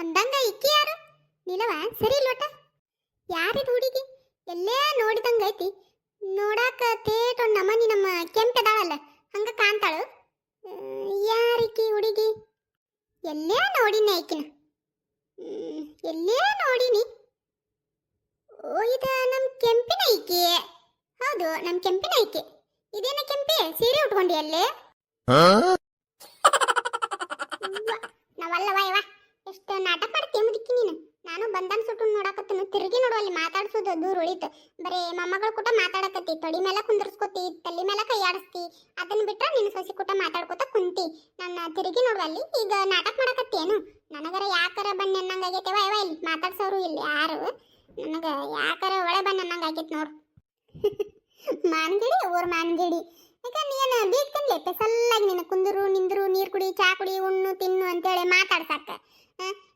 ಅಂದಂಗ ಇಕ್ಕಿ ಯಾರು ನಿಲವ ಸರಿ ಇಲ್ವಟ ಯಾರಿದು ಹುಡುಗಿ ಎಲ್ಲೇ ನೋಡಿದಂಗೈತಿ ನೋಡಾಕ ತೇಟ್ ಒಂದು ನಮನಿ ನಮ್ಮ ಕೆಂಪದಾಳಲ್ಲ ಹಂಗ ಕಾಣ್ತಾಳು ಯಾರಿಕಿ ಹುಡುಗಿ ಎಲ್ಲೇ ನೋಡಿನಿ ಆಕಿನ ಎಲ್ಲೇ ನೋಡಿನಿ ಓ ಇದು ನಮ್ಮ ಕೆಂಪಿನ ಐಕಿ ಹೌದು ನಮ್ಮ ಕೆಂಪಿನ ಐಕಿ ಇದೇನ ಕೆಂಪಿ ಸೀರೆ ಉಟ್ಕೊಂಡಿ ಅಲ್ಲೇ ನಾವಲ್ಲವ ಇವ ಎಷ್ಟು ನಾಟಕ ಮಾಡ್ತೀವಿ ಮುದುಕಿ ನೀನು ನಾನು ಬಂದನ್ ಸುಟ್ಟು ನೋಡಕತ್ತನು ತಿರುಗಿ ನೋಡು ಅಲ್ಲಿ ಮಾತಾಡ್ಸೋದು ದೂರ ಉಳಿತು ಬರೀ ಮೊಮ್ಮಗಳ ಕೂಟ ಮಾತಾಡಕತ್ತಿ ತೊಡಿ ಮೇಲೆ ಕುಂದರ್ಸ್ಕೊತಿ ತಲೆ ಮೇಲೆ ಕೈ ಆಡಿಸ್ತಿ ಅದನ್ನ ಬಿಟ್ರೆ ನಿನ್ನ ಸೊಸಿ ಕೂಟ ಮಾತಾಡ್ಕೊತ ಕುಂತಿ ನನ್ನ ತಿರುಗಿ ನೋಡು ಅಲ್ಲಿ ಈಗ ನಾಟಕ ಮಾಡಕತ್ತೇನು ನನಗರ ಯಾಕರ ಬಣ್ಣ ಅನ್ನಂಗಾಗೈತೆವ ಇವ ಇಲ್ಲಿ ಮಾತಾಡ್ಸೋರು ಇಲ್ಲಿ ಯಾರು ನನಗ ಯಾಕರ ಒಳೆ ಬಣ್ಣ ಅನ್ನಂಗಾಗೈತೆ ನೋಡು ಮಾನ್ಗಿಡಿ ಊರ್ ಮಾನ್ಗಿಡಿ ಯಾಕ ನೀನು ಬೀಗ್ತನ್ಲೆ ಪೆಸಲ್ಲಾಗಿ ನೀನು ಕುಂದರು ನಿಂದರು ನೀರು ಕುಡಿ ಚಾ ಕುಡಿ ಉಣ್ಣು ತಿನ್ನು ಅಂತೇಳಿ ಮಾತಾಡ್ಸಾಕ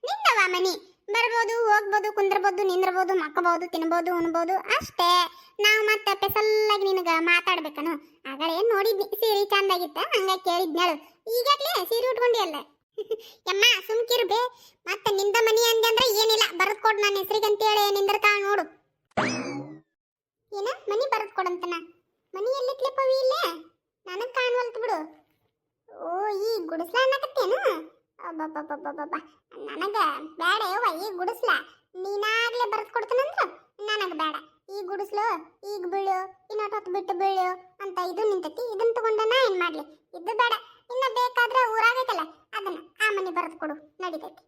ನಿಂದವ ಮನಿ ಬರ್ಬೋದು ಹೋಗ್ಬೋದು ಕುಂದ್ರಬಹುದು ನಿಂದ್ರಬಹುದು ಮಕ್ಕಬಹುದು ತಿನ್ಬೋದು ಉಣ್ಬೋದು ಅಷ್ಟೇ ನಾವು ಮತ್ತೆ ಪೆಸಲ್ಲಾಗಿ ನಿನಗ ಮಾತಾಡ್ಬೇಕನು ಆಗಲೇ ನೋಡಿದ್ನಿ ಸೀರೆ ಚಂದಾಗಿತ್ತ ಹಂಗ ಕೇಳಿದ್ನೇಳು ಈಗಾಗ್ಲೇ ಸೀರೆ ಉಟ್ಕೊಂಡಿ ಅಲ್ಲ ಯಮ್ಮ ಸುಮ್ಕಿರ್ಬೇ ಮತ್ತೆ ನಿಂದ ಮನಿ ಅಂದೆ ಅಂದ್ರೆ ಏನಿಲ್ಲ ಬರದ್ ಕೊಡ್ ನನ್ನ ಹೆಸರಿಗೆ ಅಂತೇಳಿ ನಿಂದಿರ್ತಾಳ ನೋಡು ಏನ ಮನಿ ಬರದ್ ಕೊಡಂತನ ಮನಿ ಎಲ್ಲಿಟ್ಲಿಪ್ಪವಿ ಇಲ್ಲೇ ನನಗ್ ಕಾಣವಲ್ತು ಬಿಡು ಓ ಈ ಗುಡಿಸ್ಲ ಅನ್ನಕತ್ತೇನು ಅಬ್ಬಬ್ಬಬ್ಬಬ್ಬಬ್ಬ ನನಗ ಬೇಡ ಯವ್ವ ಈ ಗುಡಿಸ್ಲ ನೀನಾಗ್ಲೇ ಬರೆದು ಕೊಡ್ತೀನಂದ್ರ ನನಗೆ ಬೇಡ ಈ ಗುಡಿಸ್ಲು ಈಗ ಬೀಳು ಇನ್ನೊಟ್ಟು ಹೊತ್ತು ಬಿಟ್ಟು ಬೀಳು ಅಂತ ಇದು ನಿಂತೈತಿ ಇದನ್ನ ತಗೊಂಡ ನಾ ಏನ್ ಮಾಡ್ಲಿ ಇದು ಬೇಡ ಇನ್ನ ಬೇಕಾದ್ರೆ ಊರಾಗೈತಲ್ಲ ಅದನ್ನ ಆ ಮನಿ ಬರೆದು ಕೊಡು ನಡಿತೈತಿ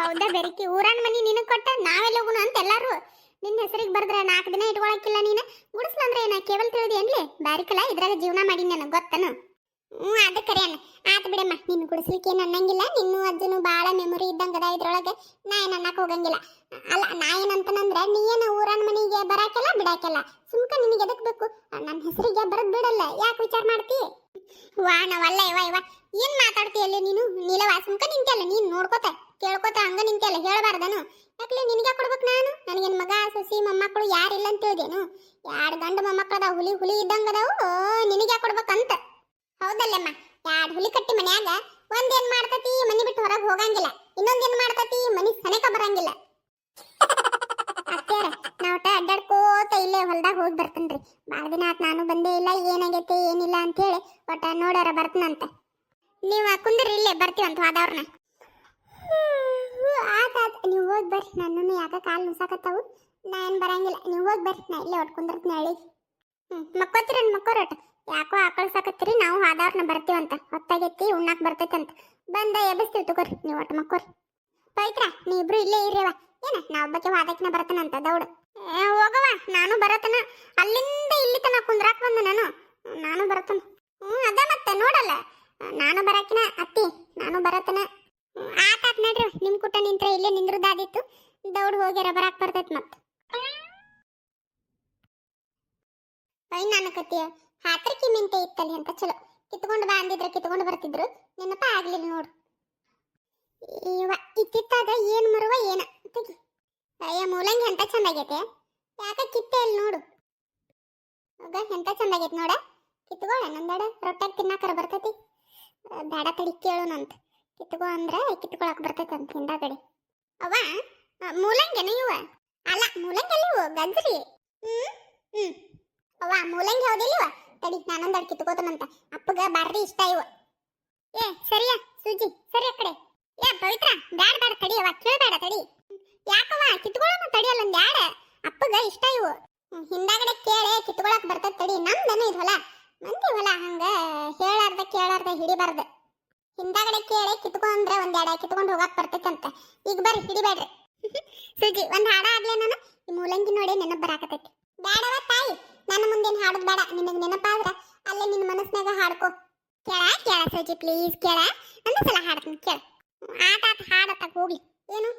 ಹೌದಾ ಬೆರಕಿ ಊರನ್ ಮನಿ ನಿನಗೆ ಕೊಟ್ಟ ನಾವೆಲ್ಲ ಹೋಗುಣ ಅಂತ ಎಲ್ಲಾರು ನಿನ್ನ ಹೆಸರಿಗೆ ಬರೆದ್ರೆ 4 ದಿನ ಇಟ್ಕೊಳಕ್ಕಿಲ್ಲ ನೀನು ಗುಡಿಸ್ಲ ಅಂದ್ರೆ ಏನ ಕೇವಲ ತಿಳಿದಿ ಏನ್ಲಿ ಬಾರಿಕಲ್ಲ ಇದ್ರಾಗ ಜೀವನ ಮಾಡಿ ನನಗೆ ಗೊತ್ತನು ಅದು ಕರೆಯಣ ಆತ ಬಿಡಮ್ಮ ನಿನ್ನ ಗುಡಿಸ್ಲಿಕ್ಕೆ ಏನು ಅನ್ನಂಗಿಲ್ಲ ನಿನ್ನೂ ಅಜ್ಜನು ಭಾಳ ಮೆಮೊರಿ ಇದ್ದಂಗದ ಇದ್ರೊಳಗೆ ನಾ ಏನು ಅನ್ನಕ್ಕೆ ಹೋಗಂಗಿಲ್ಲ ಅಲ್ಲ ನಾ ಏನಂತನಂದ್ರೆ ನೀ ಏನು ಊರನ್ ಮನಿಗೆ ಬರಾಕೆಲ್ಲ ಬಿಡಾಕೆಲ್ಲ ಸುಮ್ಕ ನಿನಗೆ ಎದಕ್ ಬೇಕು ನನ್ನ ಹೆಸರಿಗೆ ಬರದ್ ಬಿಡಲ್ಲ ಯಾಕೆ ವಿಚಾರ ಮಾಡ್ತಿ ವಾ ನಾವಲ್ಲ ಇವ ಇವ ಏನ್ ಮಾತಾಡ್ತೀಯಲ್ಲಿ ನೀನು ನೀಲವ ಸುಮ್ಕ ನಿಂತಲ್ಲ ನೀನು ನೋಡ್ಕೋತ ಕೇಳ್ಕೋತ ಹಂಗ ನಿಂತಲ್ಲ ಹೇಳಬಾರ್ದನು ಯಾಕಲೆ ನಿನಗೆ ಕೊಡ್ಬೇಕು ನಾನು ನನಗೇನು ಮಗ ಸೊಸಿ ಮೊಮ್ಮಕ್ಕಳು ಯಾರಿಲ್ಲ ಅಂತ ಹೇಳಿದೇನು 2 ಗಂಡು ಮೊಮ್ಮಕ್ಕಳದ ಹುಲಿ ಹುಲಿ ಇದ್ದಂಗದವು ನಿನಗೆ ಕೊಡ್ಬೇಕಂತ ಹೌದಲ್ಲಮ್ಮ 2 ಹುಲಿ ಕಟ್ಟಿ ಮನ್ಯಾಗ ಒಂದೇನ್ ಮಾಡ್ತತಿ ಮನಿ ಬಿಟ್ಟು ಹೊರಗೆ ಹೋಗಂಗಿಲ್ಲ ಇನ್ನೊಂದೇನ್ ಮಾಡ್ತತಿ ಮನಿ ಸನೇಕ ಬರಂಗಿಲ್ಲ ಅತ್ಯಾರ ನಾವ್ ಅಡ್ಡಾಡ್ಕೋತ ಇಲ್ಲೇ ಹೊಲ್ದಾಗ ಹೋಗಿ ಬರ್ತೇನ್ರಿ ಭಾಳ ದಿನ ಆತ್ ನಾನು ಬಂದೇ ಇಲ್ಲ ಏನಾಗೈತೆ ಏನಿಲ್ಲ ಅಂತ ಹೇಳಿ ಒಟ್ಟ ನೋಡಾರ ಬರ್ತನಂತ ನೀವು ಕುಂದ್ರಿ ಇಲ್ಲೇ ಬರ್ತೀವಂತ ಹೋದವ್ರನ್ನ ಆತಾತ್ ನೀವು ಹೋಗಿ ಬರ್ರಿ ನನ್ನನ್ನು ಯಾಕ ಕಾಲು ನುಸಾಕತ್ತಾವು ನಾ ಏನು ಬರಂಗಿಲ್ಲ ನೀವು ಹೋಗಿ ಬರ್ರಿ ನಾ ಇಲ್ಲೇ ಒಟ್ಟು ಕುಂದಿರ್ತೀನಿ ಹೇಳಿ ಮಕ್ಕೋತೀರ ಮಕ್ಕೋರಟ ಯಾಕೋ ಆಕಳ್ಸಾಕತ್ತೀರಿ ನಾವು ಆದವ್ರನ್ನ ಬರ್ತೀವಂತ ಹೊತ್ತಾಗೈತಿ ಉಣ್ಣಾಕ್ ಬರ್ತೈತಂತ ಬಂದ ಎಬ್ಬಿಸ್ತೀವಿ ತಗೋರಿ ನೀವು ಒಟ್ಟು ಮಕ್ಕೋರಿ ಪವಿತ್ರ ನೀವಿಬ್ರು ಇಲ್ಲೇ ಇರ್ರಿವ ಏನ ನಾ ಒಬ್ಬಕ್ಕೆ ವಾದಕ್ಕಿನ ಬರ್ತನಂತ ದೌಡು ಹೋಗವ ನಾನು ಬರತನ ಅಲ್ಲಿಂದ ಇಲ್ಲಿ ತನ ಕುಂದ್ರಾಕ್ ಬಂದ ನಾನು ಬರತನ ಅದ ಮತ್ತೆ ನೋಡಲ್ಲ ನಾನು ಬರಾಕಿನ ಅತ್ತಿ ನಾನು ಬರತನ ಆತಾತ್ ನಡ್ರಿ ನಿಮ್ ಕುಟ್ಟ ನಿಂತ್ರೆ ಇಲ್ಲೇ ನಿಂದ್ರದಾದಿತ್ತು ದೌಡ್ ಹೋಗ್ಯಾರ ಬರಾಕ್ ಬರ್ತೈತ್ ಮತ್ತ ಅನ್ನಕತ್ತೀಯ ಹಾತ್ರಕಿ ಮಿಂತೆ ಇತ್ತಲ್ಲಿ ಅಂತ ಚಲೋ ಕಿತ್ಕೊಂಡು ಬಾ ಅಂದಿದ್ರೆ ಕಿತ್ಕೊಂಡು ಬರ್ತಿದ್ರು ನೆನಪ ಆಗ್ಲಿಲ್ಲ ನೋಡು ಇವ ಇತ್ತಿತ್ತಾದ ಏನ್ ಮರುವ ಏನ ತೆಗಿ ಅಯ್ಯ ಮೂಲಂಗಿ ಎಂತ ಚಂದಾಗೈತೆ ಯಾಕ ಕಿತ್ತೆ ಇಲ್ಲಿ ನೋಡು ಆಗ ಎಂತ ಚಂದಾಗೈತೆ ನೋಡ ಕಿತ್ಕೊಳ್ಳ ನಂದಡ ರೊಟ್ಟಾಗ ತಿನ್ನಾಕರ ಬರ್ತೈತಿ ಬೇಡ ತಡಿ ಕೇಳೋಣಂತ ಕಿತ್ಕೊ ಅಂದ್ರೆ ಕಿತ್ಕೊಳಕ್ ಬರ್ತೈತಂತ ಹಿಂದಾಗಡೆ ಅವ ಮೂಲಂಗಿನ ಇವ ಅಲ್ಲ ಮೂಲಂಗಿ ಅಲ್ಲಿ ಇವು ಗಜ್ರಿ ಅವ್ವ ಮೂಲಂಗಿ ಹೌದಿಲ್ವ ತಡಿ ನಾನೊಂದಡ್ ಕಿತ್ಕೋತನಂತ ಅಪ್ಪಗ ಬಾರಿ ಇಷ್ಟ ಇವ ಏ ಸರಿಯಾ ಸೂಜಿ ಸರಿ ಆ ಕಡೆ ಏ ಪವಿತ್ರ ಬ್ಯಾಡ ಬ್ಯಾಡ ತಡಿ ಅವ್ವ ಕೇಳಬೇಡ ತಡಿ ಯಾಕವ್ವ ಕಿತ್ಕೊಳ್ಳೋಣ ತಡಿಯಲ್ಲ ಬ್ಯಾಡ ಅಪ್ಪಗ ಇಷ್ಟ ಇವು ಹಿಂದಾಗಡೆ ಕೇಳೆ ಕಿತ್ಕೊಳಕ್ ಬರ್ತದ ತಡಿ ನಮ್ದನ ಇದು ಹೊಲ ಮಂದಿ ಹೊಲ ಹಂಗ ಹೇಳಾರ್ದ ಕೇಳಾರ್ದ ಹಿಡಿಬಾರ್ದ ಹಿಂದಾಗಡೆ ಕೇಳೆ ಕಿತ್ಕೊ ಅಂದ್ರೆ ಒಂದೆರಡ ಕಿತ್ಕೊಂಡು ಹೋಗಕ್ ಬರ್ತೈತಂತ ಈಗ ಬರ್ರಿ ಹಿಡಿಬೇಡ್ರಿ ಸೂಜಿ ಒಂದ್ ಹಾಡ ಆಗ್ಲೇ ನಾನು ಈ ಮೂಲಂಗಿ ನೋಡಿ ನೆನಪು ಬರಾಕತೈತಿ ಬೇಡವ ತಾಯಿ ನನ್ನ ಮುಂದೇನು ಹಾಡೋದು ಬೇಡ ನಿನಗೆ ನೆನಪಾದ್ರ ಅಲ್ಲೇ ನಿನ್ನ ಮನಸ್ಸಿನಾಗ ಹಾಡ್ಕೋ ಕೇಳ ಸೂಜಿ ಪ್ಲೀಸ್ ಕೇಳ ಒಂದು ಸಲ ಹಾಡ್ತೀನಿ ಕೇಳ ಆಟಾಟ ಹಾಡತ್ತ ಹೋಗ್ಲಿ ಏನು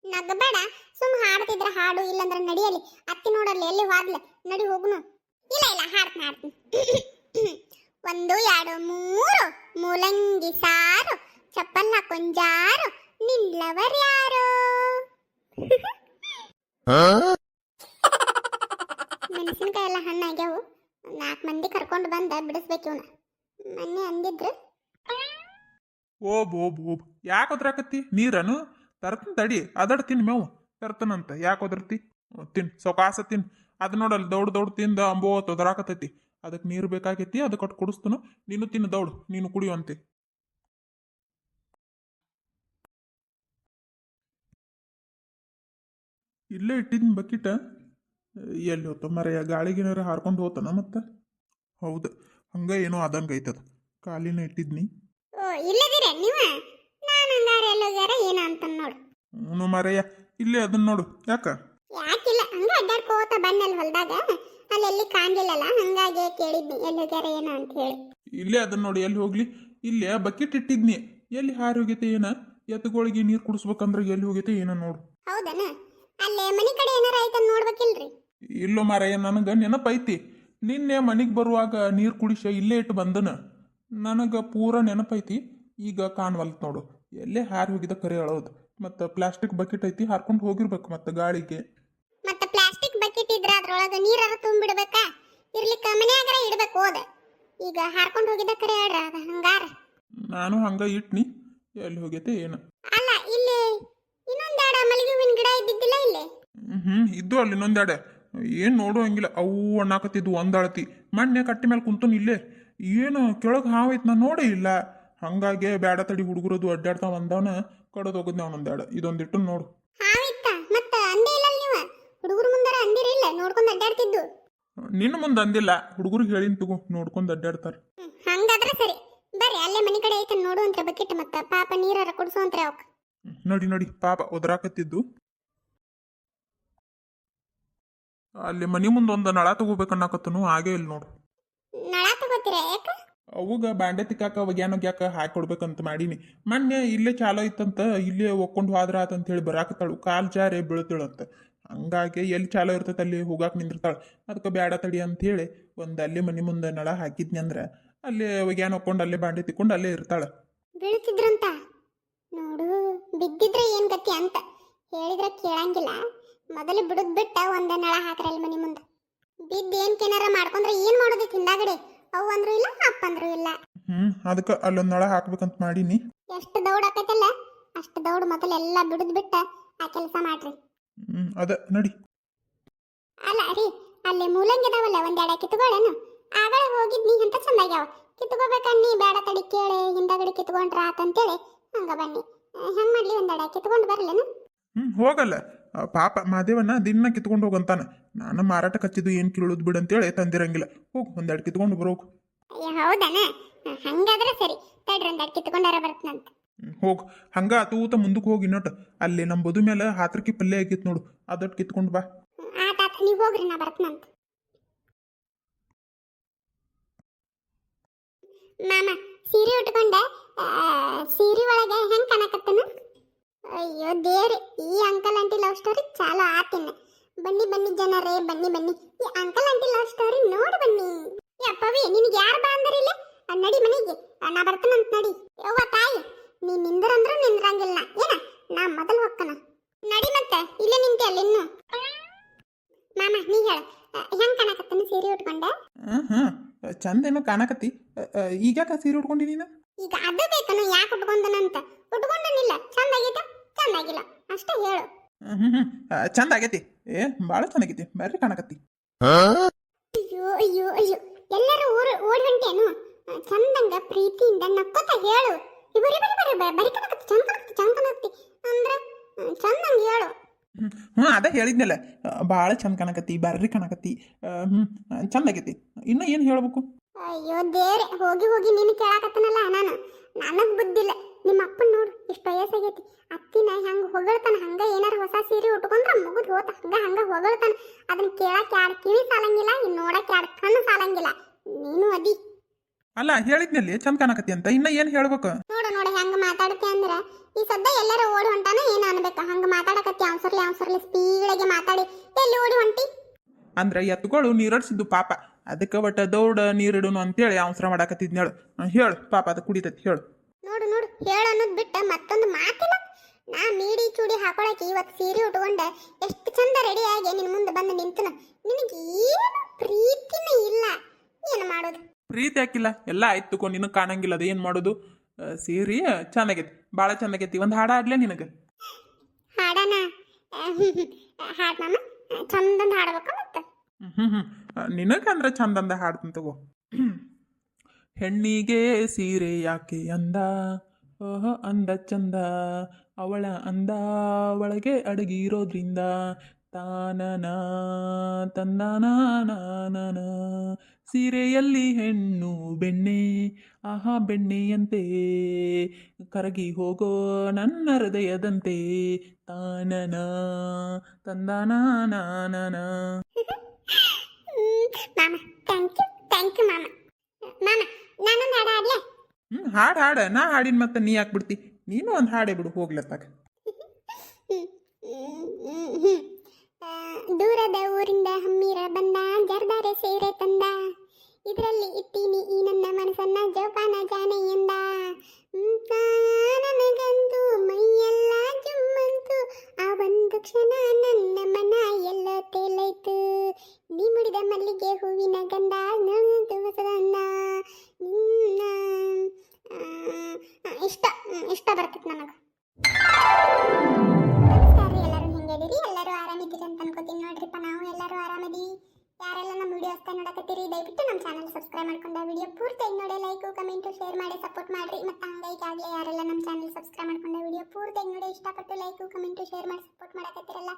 ನಗಬೇಡ ಸುಮ್ ಹಾಡ್ತಿದ್ರ ಹಾಡು ಇಲ್ಲಂದ್ರೆ ನಡಿಯಲಿ ಅತ್ತಿ ನೋಡಲ್ಲಿ ಎಲ್ಲಿ ಹೋದ್ಲೆ ನಡಿ ಹೋಗುನು ಇಲ್ಲ ಇಲ್ಲ ಹಾಡ್ತೀನಿ 1 2 3 ಮೂಲಂಗಿ ಸಾರು ಚಪ್ಪಲ್ ಹಾಕೊಂಜಾರು ನಿಲ್ಲವರ್ಯಾರೋ ಮೆಣಸಿನಕಾಯಿ ಎಲ್ಲ ಹಣ್ಣಾಗ್ಯಾವು 4 ಮಂದಿ ಕರ್ಕೊಂಡು ಬಂದ ಬಿಡಿಸ್ಬೇಕು ಇವನ ಮೊನ್ನೆ ಅಂದಿದ್ರು. ಓಬ್ ಯಾಕೆ ಒದ್ರಾಕತ್ತಿ? ನೀರನು ತರ್ತನ್ ತಡಿ, ಅದಡ್ ತಿನ್ ಮೇವು ತರ್ತನಂತ. ಯಾಕೆ ಒದರ್ತಿ? ತಿನ್ ಸೊಕಾಸ ತಿನ್. ಅದು ನೋಡಲ್ಲಿ ದೌಡ್ ತಿಂದ ಅಂಬೋ ಒದರಾಕತೈತಿ. ಅದಕ್ಕೆ ನೀರು ಬೇಕಾಗೈತಿ, ಅದಕ್ಕೆ ಕೊಟ್ಟು ಕುಡಿಸ್ತನು. ನೀನು ತಿನ್ನು ದೌಡು, ನೀನು ಕುಡಿಯುವಂತೆ. ಇಲ್ಲೇ ಇಟ್ಟಿದ್ದೀನಿ ಬಕೆಟ. ಎಲ್ಲಿ ಹೋತ ಮರೆಯ? ಗಾಳಿಗಿನಾರ ಹಾರ್ಕೊಂಡು ಹೋತನ ಮತ್ತೆ? ಹೌದು, ಹಂಗ ಏನೋ ಆದಂಗೆ ಐತದ. ಕಾಲಿನ ಇಟ್ಟಿದ್ನಿ. ಓ ಇಲ್ಲದಿರ ನೀವ? ನಾನು ಹಂಗಾರೆ ಎಲ್ಲೋಗ್ಯಾರ ಏನ ಅಂತ ನೋಡು. ಅವನು ಮರೆಯ ಇಲ್ಲೇ ಅದನ್ನ ನೋಡು. ಯಾಕ? ಯಾಕಿಲ್ಲ, ಹಂಗ ಅಡ್ಡಾಡ್ಕೋತ ಬನ್ನಲ್ಲಿ ಹೊಲ್ದಾಗ ಅಲ್ಲೆಲ್ಲಿ ಕಾಣ್ಲಿಲ್ಲಲ್ಲ, ಹಂಗಾಗಿ ಕೇಳಿದ್ನಿ ಎಲ್ಲೋಗ್ಯಾರ ಏನ ಅಂತ ಹೇಳಿ. ಇಲ್ಲೇ ಅದನ್ನ ನೋಡಿ. ಎಲ್ಲಿ ಹೋಗ್ಲಿ? ಇಲ್ಲೇ ಬಕೆಟ್ ಇಟ್ಟಿದ್ನಿ. ಎಲ್ಲಿ ಹಾರಿ ಹೋಗೈತೆ ಏನ? ಎತ್ತುಗಳಿಗೆ ನೀರು ಕುಡಿಸ್ಬೇಕಂದ್ರೆ ಎಲ್ಲಿ ಹೋಗೈತೆ ಏನ ನೋಡು. ಹೌದನ? ಅಲ್ಲೇ ಮನಿ ಕಡೆ ಏನಾರ ಐತನ್ ನೋಡ್ಬೇಕಿಲ್ರಿ? ಇಲ್ಲೋ ಮಾರಾಯ, ನನಗೆ ನೆನಪೈತಿ. ನಿನ್ನೆ ಮನೆಗೆ ಬರುವಾಗ ನೀರು ಕುಡಿಸ ಇಲ್ಲೇ ಇಟ್ಟು ಬಂದನ. ನನಗೆ ಪೂರ ನೆನಪೈತಿ. ಈಗ ಕಾಣ್ವಲ್ತ್ ನೋಡು. ಎಲ್ಲೇ ಹಾರಿ ಹೋಗಿದ ಕರೆ ಹೇಳೋದು. ಮತ್ತು ಪ್ಲಾಸ್ಟಿಕ್ ಬಕೆಟ್ ಐತಿ, ಹಾರ್ಕೊಂಡು ಹೋಗಿರ್ಬೇಕು ಮತ್ತೆ ಗಾಳಿಗೆ. ಮತ್ತೆ ಪ್ಲಾಸ್ಟಿಕ್ ಬಕೆಟ್ ಇದ್ರ ಅದ್ರೊಳಗ ನೀರಾರ ತುಂಬಿಡ್ಬೇಕಾ? ಇರ್ಲಿಕ್ಕ ಮನ್ಯಾಗರ ಇಡ್ಬೇಕು ಹೋದ. ಈಗ ಹಾರ್ಕೊಂಡು ಹೋಗಿದ್ದ ಕರೆ ಹೇಳ್ರ ಅದ ಹಂಗಾರ. ನಾನು ಹಂಗ ಇಟ್ನಿ. ಎಲ್ಲಿ ಹೋಗೈತೆ ಏನು? ಅಲ್ಲ ಇಲ್ಲಿ ಇನ್ನೊಂದೆರಡು ಮಲ್ಲಿಗೆ ಹೂವಿನ ಗಿಡ ಇದ್ದಿದ್ದಿಲ್ಲ ಇಲ್ಲಿ? ಇದ್ದು ಅಲ್ಲಿ ಇನ್ನೊಂದೆಡೆ. ಏನು ನೋಡು ಹಂಗಿಲ್ಲ. ಅವು ಅಣ್ಣಾಕತ್ತಿದ್ದು ಒಂದಳತಿ. ಮಣ್ಣೆ ಕಟ್ಟಿ ಮೇಲೆ ಕುಂತನು ಇಲ್ಲೇ. ಏನು ಕೆಳಗೆ ಹಾವೈತೆ, ನಾನು ನೋಡೇ ಇಲ್ಲ. ಹಂಗಾಗಿ ಬ್ಯಾಡ ತಡಿ, ಹುಡುಗರದು ಅಡ್ಡಾಡ್ತಾ ಒಂದವನ ಕಡೋದು ಹೋಗೋದು ಅವನೊಂದೆರಡು. ಇದೊಂದಿಟ್ಟು ನೋಡು. ಹಾವಿತ್ತ ಮತ್ತೆ ಅಂದೇ ಇಲ್ಲ ನೀವು? ಹುಡುಗರು ಮುಂದಾರ ಅಂದಿರ ಇಲ್ಲ, ನೋಡ್ಕೊಂಡು ಅಡ್ಡಾಡ್ತಿದ್ದು. ನಿನ್ನ ಮುಂದೆ ಅಂದಿಲ್ಲ, ಹುಡುಗರಿಗೆ ಹೇಳಿನ ತಗೋ, ನೋಡ್ಕೊಂಡು ಅಡ್ಡಾಡ್ತಾರೆ. ಹಂಗಾದ್ರೆ ಸರಿ, ಬರ್ರಿ ಅಲ್ಲೇ ಮನೆ ಕಡೆ ಐತೆ ನೋಡುವಂತ್ರೆ ಬಕೆಟ್. ಮತ್ತೆ ಪಾಪ ನೀರಾರ ಕುಡಿಸೋಂತ್ರೆ ಅವಕ್ಕೆ. ನೋಡಿ ಪಾಪ ಒದರಾಕತ್ತಿದ್ದು. ಅಲ್ಲಿ ಮನಿ ಮುಂದೆ ಒಂದು ನಳ ತಗೋಬೇಕನ್ನಕತ್ತನು, ಹಾಗೆ ಇಲ್ಲಿ ನೋಡು. ನಳ ತಗೋತೀರ? ಯಾಕ? ಅವಾಗ ಬಾಂಡೆ ತಿಕ್ಕಾಕ ಒಗ್ಯಾಕ ಹಾಕಿ ಕೊಡ್ಬೇಕಂತ ಮಾಡೀನಿ. ಮೊನ್ನೆ ಇಲ್ಲೇ ಚಾಲೋ ಇತ್ತಂತ, ಇಲ್ಲೇ ಒಕ್ಕೊಂಡು ಹೋದ್ರ ಆತಂತ ಹೇಳಿ ಬರಾಕತ್ತಾಳು. ಕಾಲ್ ಜಾರೆ ಬೀಳ್ತಿಳಂತ. ಹಂಗಾಗಿ ಎಲ್ಲಿ ಚಾಲೋ ಇರ್ತೈತೆ ಅಲ್ಲಿ ಹೋಗಾಕ ನಿಂದಿರ್ತಾಳೆ. ಅದಕ್ಕೆ ಬ್ಯಾಡ ತಡಿ ಅಂತ ಹೇಳಿ ಒಂದು ಅಲ್ಲೇ ಮನೆ ಮುಂದೆ ನಳ ಹಾಕಿದ್ನಿ ಅಂದ್ರೆ ಅಲ್ಲೇ ಒಗ್ಯಾನ ಹೊಕ್ಕೊಂಡು ಅಲ್ಲೇ ಬಾಂಡೆ ತಿಕ್ಕೊಂಡು ಅಲ್ಲೇ ಇರ್ತಾಳೆ. ಬೀಳ್ತಿದ್ರಂತ ನೋಡು. ಬಿದ್ದಿದ್ರೆ ಏನ್ ಗತಿ ಅಂತ ಹೇಳಿದ್ರೆ ಕೇಳಂಗಿಲ್ಲ. ಮೊದಲು ಬಿಡುದ್ ಬಿಟ್ಟ ಒಂದ ನಳ ಹಾಕ್ರಲ್ ಮನಿ ಮುಂದೆ. ಬಿದ್ದು ಏನಾರ ಮಾಡ್ಕೊಂಡ್ರೆ ಏನ್ ಮಾಡೋದು? ಹಿಂದಾಗಡೆ ಅವು ಅಂದ್ರು ಇಲ್ಲ, ಅಪ್ಪ ಅಂದ್ರು ಇಲ್ಲ. ಅದಕ್ಕೆ ಅಲ್ಲೊಂದು ನಳ ಹಾಕ್ಬೇಕಂತ ಮಾಡೀನಿ. ಎಷ್ಟು ದೌಡ್ ಆಕೈತಲ್ಲ ಅಷ್ಟು ದೌಡ್ ಮೊದಲೆಲ್ಲ ಬಿಡುದ್ ಬಿಟ್ಟ ಆ ಕೆಲಸ ಮಾಡ್ರಿ. ಅದ ನಡಿ. ಅಲ್ಲ ರೀ, ಅಲ್ಲಿ ಮೂಲಂಗಿ ಅದಾವಲ್ಲ ಒಂದೆರಡು ಕಿತ್ಕೊಳ್ಳೇನು? ಆಗಳ ಹೋಗಿದ್ನಿ ಅಂತ ಚಂದಾಗ್ಯಾವ. ಕಿತ್ಕೋಬೇಕನ್ನಿ, ಬೇಡ ತಡಿ ಕೇಳಿ ಹಿಂದಾಗಡೆ ಕಿತ್ಕೊಂಡ್ರ ಆತಂತೇಳಿ ಹಂಗ ಬನ್ನಿ. ಹೆಂಗ್ ಮಾಡ್ಲಿ? ಒಂದೆರಡು ಕಿತ್ಕೊಂಡು ಬರ್ಲೇನು? ಹೋಗಲ್ಲ. ಪಾಪ ಮಾದೇವನ್ನ ದಿನ ಕಿತ್ಕೊಂಡು ಹೋಗಂತಾನ. ನಾನು ಮಾರಾಟಕ್ಕೆ ಹಚ್ಚಿದ್ದು ಏನು ಕಿಳುದ್ ಬಿಡಂತೇಳಿ ತಂದಿರಂಗಿಲ್ಲ. ಹೋಗು ಒಂದೆರಡು ಕಿತ್ಕೊಂಡು ಬರೋಗು. ಹೌದನ? ಹಂಗಾದ್ರೆ ಸರಿ, ತಡ್ರಿ ಒಂದೆರಡು ಕಿತ್ಕೊಂಡಾರ ಬರ್ತನಂತ. ಹೋಗು. ಹಂಗ ತೂತ ಮುಂದಕ್ಕೆ ಹೋಗಿ ಇನ್ನೊಟ್ಟು ಅಲ್ಲಿ ನಮ್ಮ ಬದು ಮೇಲೆ ಹಾತ್ರಕಿ ಪಲ್ಯ ಆಗಿತ್ತು ನೋಡು, ಅದಟ್ಟು ಕಿತ್ಕೊಂಡು ಬಾ. ಆತ ನೀವು ಹೋಗ್ರಿ, ನಾ ಬರ್ತನಂತ. ಮಾಮ ಸೀರೆ ಉಟ್ಕೊಂಡೆ. ಸೀರೆ ಒಳಗೆ ಹೆಂಗ್ ಕಾಣಕತ್ತನ? ಅಯ್ಯೋ ದೇವ್ರಿ, ಈ ಅಂಕಲ್ ಆಂಟಿ ಲವ್ ಸ್ಟೋರಿ ಚಾಲು ಆತಿನ. ಬನ್ನಿ ಬನ್ನಿ ಜನರೇ, ಬನ್ನಿ ಬನ್ನಿ ಈ ಅಂಕಲ್ ಆಂಟಿ ಲವ್ ಸ್ಟೋರಿ ನೋಡಿ ಬನ್ನಿ. ಅಪ್ಪವಿ ನಿನಗೆ ಯಾರು ಬಾ ಅಂದರಿಲ್ಲ? ನಡಿ ಮನೆಗೆ, ನಾ ಬರ್ತನಂತ ನಡಿ. ಯವ್ವ ತಾಯಿ, ನೀ ನಿಂದ್ರಂದ್ರೂ ನಿಂದ್ರಂಗಿಲ್ಲ ಏನ? ನಾ ಮೊದಲು ಹೋಗ್ಕನ. ನಡಿ ಮತ್ತೆ, ಇಲ್ಲೇ ನಿಂತೆ ಅಲ್ಲ ಇನ್ನು. ಮಾಮ ನೀ ಹೇಳ, ಹೆಂಗ್ ಕಾಣಕತ್ತನ ಸೀರೆ ಉಟ್ಕೊಂಡೆ? ಚಂದ ಏನೋ ಕಾಣಕತ್ತಿ. ಈಗ್ಯಾಕ ಸೀರೆ ಉಟ್ಕೊಂಡಿ ನೀನು? ಈಗ ಅದು ಬೇಕನು? ಯಾಕೆ ಉಟ್ಕೊಂಡನಂತ? ಉಟ್ಕೊಂಡನಿಲ್ಲ, ಚಂದ ಆಗೈತ ಚಂದಾಗಿಲ್ಲ ಅಷ್ಟೇ ಹೇಳು. ಚಂದ ಆಗೈತಿ. ಭಾಳ ಚೆನ್ನಾಗೈತಿ, ಬರ್ರಿ ಕಾಣಕತ್ತಿ. ಅಯ್ಯೋ ಅಯ್ಯೋ ಅಯ್ಯೋ, ಎಲ್ಲರೂ ಓಡಿ ಹೊಂಟೇನು? ಚಂದಂಗ ಪ್ರೀತಿಯಿಂದ ನಕ್ಕೋತ ಹೇಳು. ಬರಿ ಬರಿ ಬರಿ ಬರಿ ಕಾಣಕತ್ತಿ, ಚಂದ ಕಾಣಕತ್ತಿ, ಚಂದ ಕಾಣಕತ್ತಿ ಅಂದ್ರೆ ಚಂದಂಗ ಹೇಳು. ಅದ ಹೇಳಿದ್ನಲ್ಲ, ಭಾಳ ಚಂದ ಕಾಣಕತ್ತಿ, ಬರ್ರಿ ಕಾಣಕತ್ತಿ, ಚಂದ ಆಗೈತಿ. ಇನ್ನ ಏನು ಹೇಳ್ಬೇಕು? ಅಯ್ಯೋ ದೇವ್ರೆ, ಹೋಗಿ ಹೋಗಿ ನೀನು ಕೇಳಾಕತ್ತನಲ್ಲ. ನನಗ್ ಬುದ್ಧಿಲ್ಲ. ನಿಮ್ಮ ಅಪ್ಪನ ನೋಡು, ಇಷ್ಟು ವಯಸ್ಸಾಗೈತಿ. ಅತ್ತಿನ ಹೆಂಗೆ ಹೊಗಳ್ತಾನ, ಹಂಗ ಏನಾರ ಹೊಸ ಸೀರೆ ಉಟ್ಕೊಂಡ್ರೆ ಮುಗಿದು ಹೋತ. ಹಂಗ ಹೊಗಳ್ತಾನ. ಅದನ್ನ ಕೇಳಕ್ಕೆ ಯಾರು ಕಿವಿ ಸಾಲಂಗಿಲ್ಲ, ಇನ್ನು ನೋಡಕ್ಕೆ ಯಾರು ಕಣ್ಣು ಸಾಲಂಗಿಲ್ಲ. ನೀನು ಅದಿ ಅಲ್ಲ, ಹೇಳಿದ್ನಲ್ಲಿ ಚಂದ ಕಾಣಕತ್ತಿ ಅಂತ. ಇನ್ನ ಏನು ಹೇಳ್ಬೇಕು? ನೋಡು ಹೆಂಗ ಮಾತಾಡ್ತಿ ಅಂದ್ರೆ ಈ ಸದ್ದ ಎಲ್ಲಾರ ಓಡಿ ಹೊಂಟಾನ ಏನು ಅನ್ಬೇಕ? ಹಂಗ ಮಾತಾಡಕತ್ತಿ ಅವಸರ್ಲಿ ಸ್ಪೀಡಾಗಿ ಮಾತಾಡಿ ಎಲ್ಲಿ ಓಡಿ ಹೊಂಟಿ? ಅಂದ್ರೆ ಎತ್ತುಗಳು ನೀರಡಿಸಿದ್ದು ಪಾಪ, ಅದಕ್ಕೆ ಒಟ್ಟ ದೌಡ ನೀರಿಡುನು ಅಂತೇಳಿ ಅವಸರ ಮಾಡಾಕತ್ತಿದ್ನೇಳು. ಹೇಳು ಪಾಪ, ಅದು ಕುಡಿತೈತಿ ಹೇಳು. ನೋಡು ಹೇಳು ಅನ್ನೋದು ಬಿಟ್ಟ ಮತ್ತೊಂದು ಮಾತಿಲ್ಲ. ನಾ ಮೀಡಿ ಚೂಡಿ ಹಾಕೊಳಕ್ಕೆ ಇವತ್ತು ಸೀರೆ ಉಟ್ಕೊಂಡೆ ಎಷ್ಟು ಚಂದ ರೆಡಿಯಾಗಿ ನಿನ್ನ ಮುಂದೆ ಬಂದು ನಿಂತನ. ನಿನಗೆ ಏನು ಪ್ರೀತಿನೇ ಇಲ್ಲ. ಏನು ಮಾಡೋದು? ಪ್ರೀತಿ ಹಾಕಿಲ್ಲ ಎಲ್ಲ ಆಯ್ತು ತಗೋ ನಿನಗೆ ಕಾಣಂಗಿಲ್ಲ ಅದು ಏನು ಮಾಡೋದು ಸೀರೆ ಚೆನ್ನಾಗೈತಿ ಭಾಳ ಚೆನ್ನಾಗೈತಿ ಒಂದು ಹಾಡ ಆಡ್ಲೇ ನಿನಗೆ ಹಾಡನ ಹಾಡ್ ಮಾಮ ಚಂದಂದು ಹಾಡ್ಬೇಕ ಮತ್ತೆ ನಿನಗಂದ್ರೆ ಚಂದಂದ ಹಾಡ್ತೀನಿ ತಗೋ ಹೆಣ್ಣಿಗೆ ಸೀರೆ ಯಾಕೆ ಅಂದ ಓಹೋ ಅಂದ ಚಂದ ಅವಳ ಅಂದ ಒಳಗೆ ಅಡಗಿರೋದ್ರಿಂದ ತಾನನ ತಂದನಾನನ ಸೀರೆಯಲ್ಲಿ ಹೆಣ್ಣು ಬೆಣ್ಣೆ ಆಹಾ ಬೆಣ್ಣೆಯಂತೆ ಕರಗಿ ಹೋಗೋ ನನ್ನ ಹೃದಯದಂತೆ ತಾನನ ತಂದನಾನನ ಮಾಮ ಥ್ಯಾಂಕ್ ಯು ಮಾಮ ಮಾಮ ನಾನೊಂದು ಹಾಡ ಹಾಡ್ಲೆ ಹಾಡು ನಾ ಹಾಡಿನ ಮತ್ತೆ ನೀ ಹಾಕ್ಬಿಡ್ತಿ ನೀನು ಒಂದು ಹಾಡೇ ಬಿಡು ಹೋಗ್ಲತ್ತಾಗ ದೂರದ ಊರಿಂದ ಹಮ್ಮಿರ ಬಂದ ಜರ್ದಾರೆ ಸೀರೆ ತಂದ ಇದರಲ್ಲಿ ಇಟ್ಟೀನಿ ಈ ನನ್ನ ಮನಸ್ಸನ್ನ ಜೋಪಾನ ಜಾನೆ ಎಂದ ನನಗಂತೂ ಮೈಯೆಲ್ಲ ಜುಮ್ಮಂತು ಆ ಒಂದು ಕ್ಷಣ ನನ್ನ ಮನ ಎಲ್ಲ ತೇಲೈತು ನೀ ಮುಡಿದ ಮಲ್ಲಿಗೆ ಹೂವಿನ ಗಂಧ ನನ್ನದು ಹೊಸದನ್ನ ಇಷ್ಟ ಬರ್ತೈತೆ ನನಗೆ ನಮಸ್ಕಾರ ಎಲ್ಲರೂ ಹೆಂಗಿದ್ದೀರಿ ಎಲ್ಲರೂ ಆರಾಮಿದ್ದೀರಿ ಅಂತ ಅನ್ಕೋತೀನಿ ನೋಡ್ರಿಪ್ಪ ನಾವು ಎಲ್ಲರೂ ಆರಾಮದಿ ಯಾರೆಲ್ಲ ನಮ್ಮ ವಿಡಿಯೋ ಅಷ್ಟೇ ನೋಡಕತ್ತೀರಿ ದಯವಿಟ್ಟು ನಮ್ಮ ಚಾನಲ್ ಸಬ್ಸ್ಕ್ರೈಬ್ ಮಾಡ್ಕೊಂಡ ವಿಡಿಯೋ ಪೂರ್ತಿಯಾಗಿ ನೋಡಿ ಲೈಕ್ ಕಮೆಂಟ್ ಶೇರ್ ಮಾಡಿ ಸಪೋರ್ಟ್ ಮಾಡ್ರಿ ಮತ್ತು ಹಂಗಾಗಲೇ ಯಾರೆಲ್ಲ ನಮ್ಮ ಚಾನಲ್ ಸಬ್ಸ್ಕ್ರೈಬ್ ಮಾಡ್ಕೊಂಡ ವಿಡಿಯೋ ಪೂರ್ತಿಯಾಗಿ ನೋಡಿ ಇಷ್ಟಪಟ್ಟು ಲೈಕ್ ಕಮೆಂಟ್ ಶೇರ್ ಮಾಡಿ ಸಪೋರ್ಟ್ ಮಾಡಕತ್ತೀರಲ್ಲ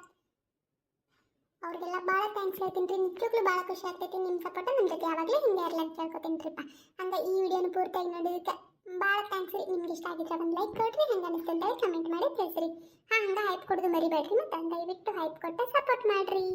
ಅವ್ರಿಗೆಲ್ಲ ಭಾಳ ಥ್ಯಾಂಕ್ಸ್ ಹೇಳ್ತೀನಿ ರೀ ನಿಜವಾಗ್ಲೂ ಭಾಳ ಖುಷಿ ಆಗ್ತೈತಿ ನಿಮ್ಮ ಸಪೋರ್ಟ್ ನಮ್ಮ ಜೊತೆ ಯಾವಾಗಲೂ ಹಿಂಗೆ ಇರ್ಲಂತ ಕೇಳ್ಕೊತೀನಿ ರೀಪ್ಪ ಹಂಗೆ ಈ ವಿಡಿಯೋನ ಪೂರ್ತಿಯಾಗಿ ನೋಡೋದಕ್ಕೆ ಭಾಳ ಥ್ಯಾಂಕ್ಸ್ ರೀ ನಿಮ್ಗೆ ಇಷ್ಟ ಆಗಿದ್ರೆ ಒಂದು ಲೈಕ್ ಕೊಡ್ರಿ ಹಂಗೆ ಅನಿಸ್ತಂತ ಕಮೆಂಟ್ ಮಾಡಿ ತಿಳಿಸ್ರಿ ಹಂಗೆ ಹೈಪ್ ಕೊಡೋದು ಮರಿಬೇಡ್ರಿ ಮತ್ತು ದಯವಿಟ್ಟು ಹೈಪ್ ಕೊಟ್ಟು ಸಪೋರ್ಟ್ ಮಾಡಿರಿ